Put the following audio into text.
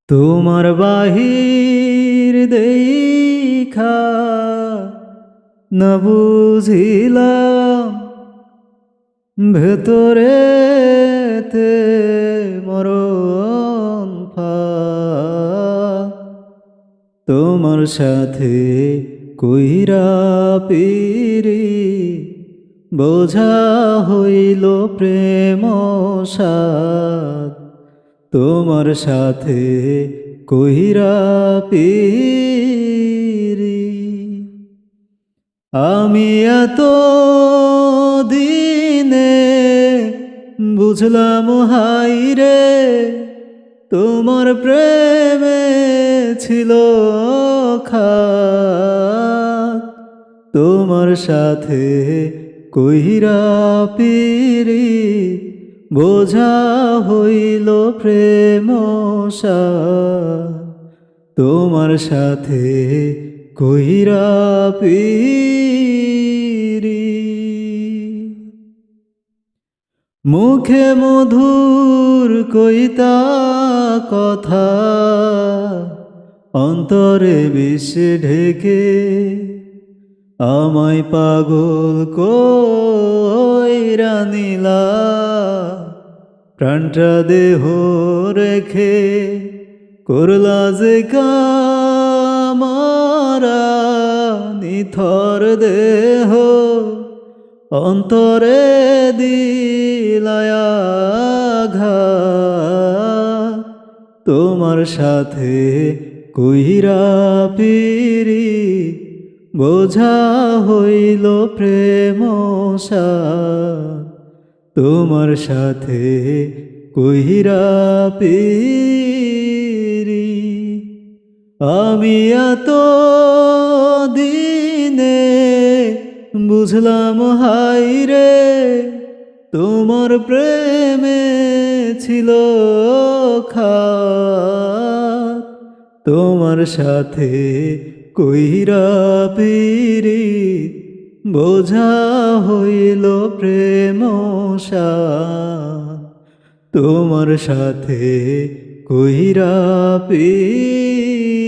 তোমার বাহির দেখা না বুঝিলাম ভেতরেতে মরণ ফাঁদ। তোমার সাথে কইরা পিরি বোঝা হইল প্রেম সাদ। তোমার সাথে কইরা পিরি আমি এত দিনে বুঝলাম হাইরে তোমার প্রেমে ছিল খাদ। তোমার সাথে কইরা পিরি বোঝা হইল প্রেম সাদ। তোমার সাথে কইরা পিরি মুখে মধুর কইতা কথা অন্তরে বিষ ঢেকে আমায় পাগল কইরা নিলা। প্রাণটা দেহ রেখে করলা যে কামারা নিথর দেহ অন্তরে দিলায়া ঘাত। তোমার সাথে কইরা পিরি বোঝা হইল প্রেম সাদ। তোমার সাথে কইরা পিরি আমি এত দিনে বুঝলাম হাইরে তোমার প্রেমে ছিল খাদ। তোমার সাথে কইরা পিরি বোঝা হইল প্রেম সাদ। তোমার সাথে কইরা পিরি